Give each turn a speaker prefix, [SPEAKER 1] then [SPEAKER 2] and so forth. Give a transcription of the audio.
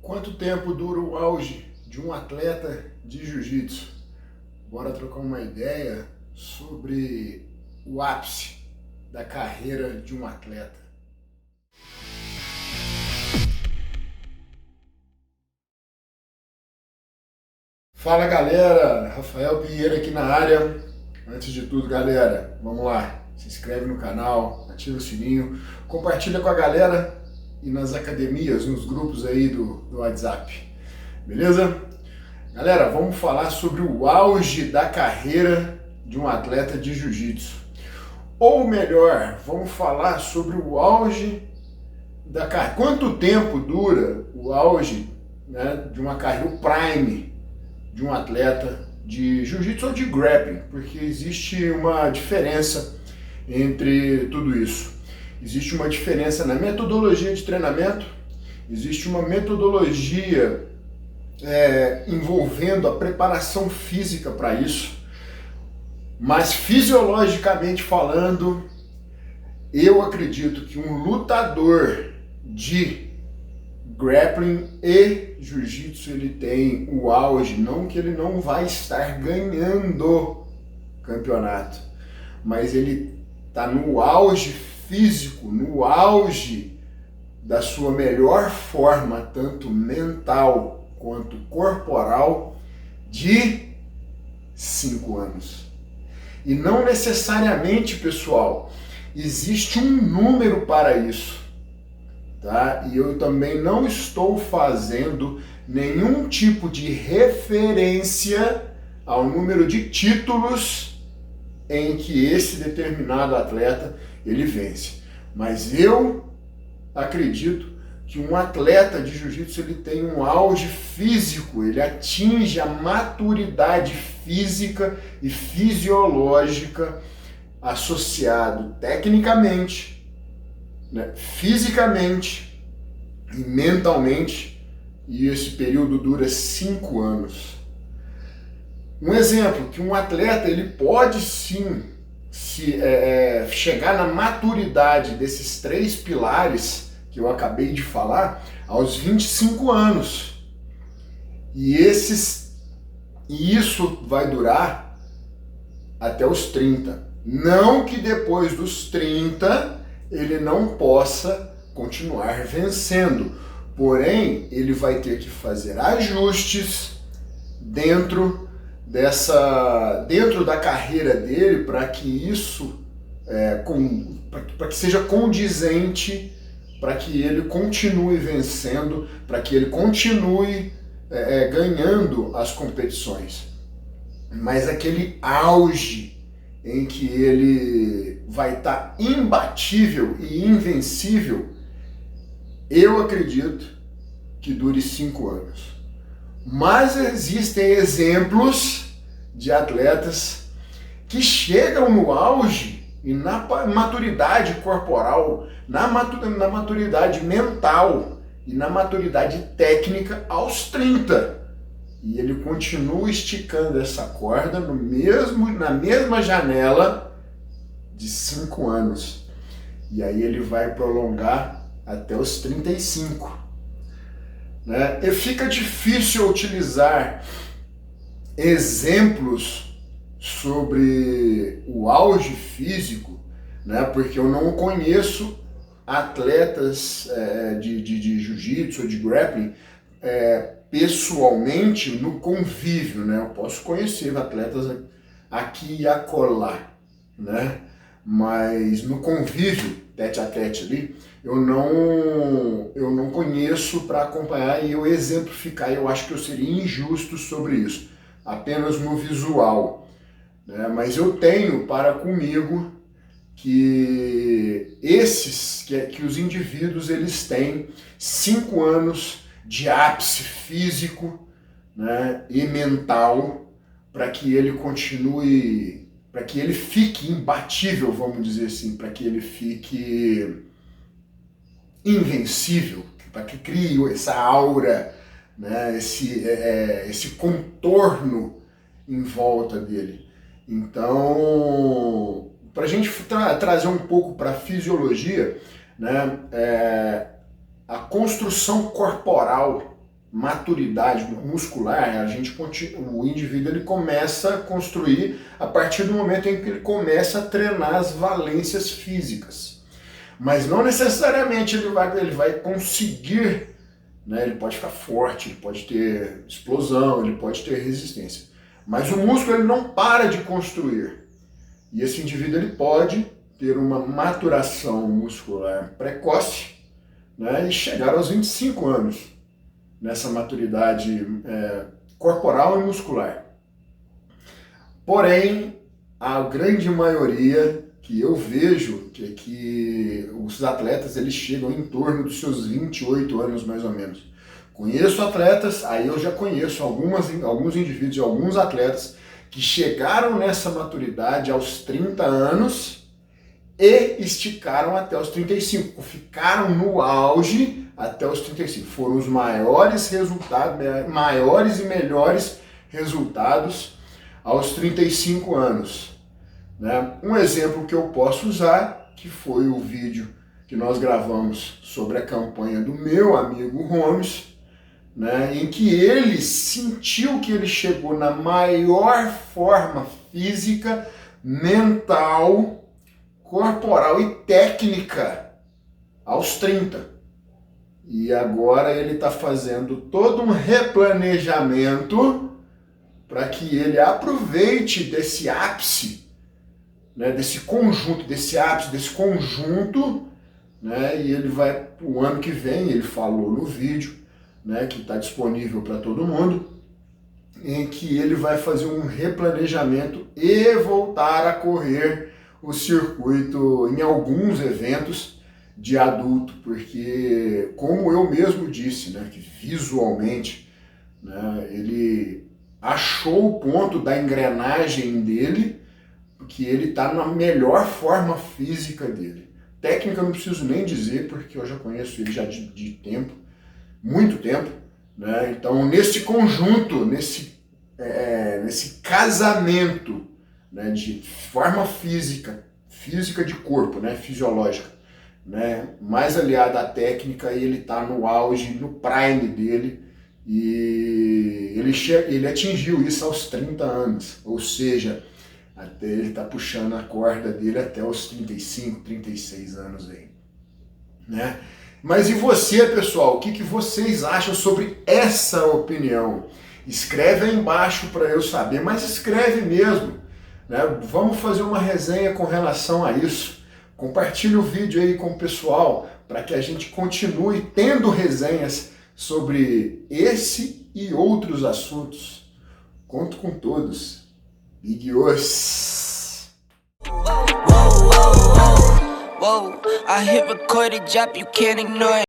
[SPEAKER 1] Quanto tempo dura o auge de um atleta de jiu-jitsu? Bora trocar uma ideia sobre o ápice da carreira de um atleta. Fala galera, Rafael Pinheiro aqui na área. Antes de tudo, galera, vamos lá, se inscreve no canal, ativa o sininho, compartilha com a galera e nas academias, nos grupos aí do WhatsApp, beleza? Galera, vamos falar sobre o auge da carreira de um atleta de jiu-jitsu. Ou melhor, vamos falar sobre o auge da carreira. Quanto tempo dura o auge, né, de uma carreira, o prime de um atleta de jiu-jitsu ou de grappling, porque existe uma diferença entre tudo isso. Existe uma diferença na metodologia de treinamento, existe uma metodologia envolvendo a preparação física para isso, mas fisiologicamente falando, eu acredito que um lutador de grappling e jiu-jitsu ele tem o auge, não que ele não vai estar ganhando campeonato, mas ele está no auge físico, no auge da sua melhor forma, tanto mental quanto corporal, de 5 anos. E não necessariamente, pessoal, existe um número para isso, tá? E eu também não estou fazendo nenhum tipo de referência ao número de títulos em que esse determinado atleta ele vence. Mas eu acredito que um atleta de jiu-jitsu ele tem um auge físico, ele atinge a maturidade física e fisiológica associado tecnicamente, né, fisicamente e mentalmente, e esse período dura 5 anos. Um exemplo, que um atleta ele pode sim chegar na maturidade desses 3 pilares que eu acabei de falar aos 25 anos. E isso vai durar até os 30. Não que depois dos 30 ele não possa continuar vencendo. Porém, ele vai ter que fazer ajustes dentro da carreira dele para que isso para que seja condizente, para que ele continue vencendo, para que ele continue ganhando as competições. Mas aquele auge em que ele vai estar imbatível e invencível, eu acredito que dure 5 anos. Mas existem exemplos de atletas que chegam no auge e na maturidade corporal, na maturidade mental e na maturidade técnica aos 30. E ele continua esticando essa corda na mesma janela de 5 anos. E aí ele vai prolongar até os 35. Né? E fica difícil utilizar exemplos sobre o auge físico, né? Porque eu não conheço atletas de jiu-jitsu ou de grappling pessoalmente no convívio, né? Eu posso conhecer atletas aqui e acolá, né? Mas no convívio, tete a tete ali, eu não conheço para acompanhar e eu exemplificar. Eu acho que eu seria injusto sobre isso, apenas no visual, né? Mas eu tenho para comigo que que os indivíduos eles têm 5 anos de ápice físico, né, e mental para que ele continue, para que ele fique imbatível, vamos dizer assim, para que ele fique invencível, para que crie essa aura, né, esse contorno em volta dele. Então, para a gente trazer um pouco para a fisiologia, né, a construção corporal maturidade muscular, o indivíduo ele começa a construir a partir do momento em que ele começa a treinar as valências físicas. Mas não necessariamente ele vai conseguir, né? Ele pode ficar forte, ele pode ter explosão, ele pode ter resistência. Mas o músculo ele não para de construir. E esse indivíduo ele pode ter uma maturação muscular precoce, né? E chegar aos 25 anos nessa maturidade corporal e muscular. Porém, a grande maioria que eu vejo que os atletas eles chegam em torno dos seus 28 anos mais ou menos. Conheço atletas, aí eu já conheço alguns indivíduos e alguns atletas que chegaram nessa maturidade aos 30 anos e esticaram até os 35, ficaram no auge até os 35. Foram os maiores resultados, maiores e melhores resultados aos 35 anos. Né? Um exemplo que eu posso usar, que foi o vídeo que nós gravamos sobre a campanha do meu amigo Holmes, né? Em que ele sentiu que ele chegou na maior forma física, mental, corporal e técnica aos 30. E agora ele está fazendo todo um replanejamento para que ele aproveite desse ápice, né, desse conjunto, né, e ele vai, o ano que vem, ele falou no vídeo, né, que está disponível para todo mundo, em que ele vai fazer um replanejamento e voltar a correr o circuito em alguns eventos de adulto, porque, como eu mesmo disse, né, que visualmente, né, ele achou o ponto da engrenagem dele, que ele está na melhor forma física dele. Técnica eu não preciso nem dizer, porque eu já conheço ele já de tempo, muito tempo, né? Então, nesse conjunto, nesse casamento, né, de forma física de corpo, né, fisiológica, né, mais aliada à técnica, e ele está no auge, no prime dele, e ele atingiu isso aos 30 anos, ou seja, até ele está puxando a corda dele até os 35, 36 anos aí, né? Mas e você, pessoal? O que vocês acham sobre essa opinião? Escreve aí embaixo para eu saber, mas escreve mesmo, né? Vamos fazer uma resenha com relação a isso. Compartilhe o vídeo aí com o pessoal para que a gente continue tendo resenhas sobre esse e outros assuntos. Conto com todos. Big Os. Whoa, I hit record a drop, you can't ignore it.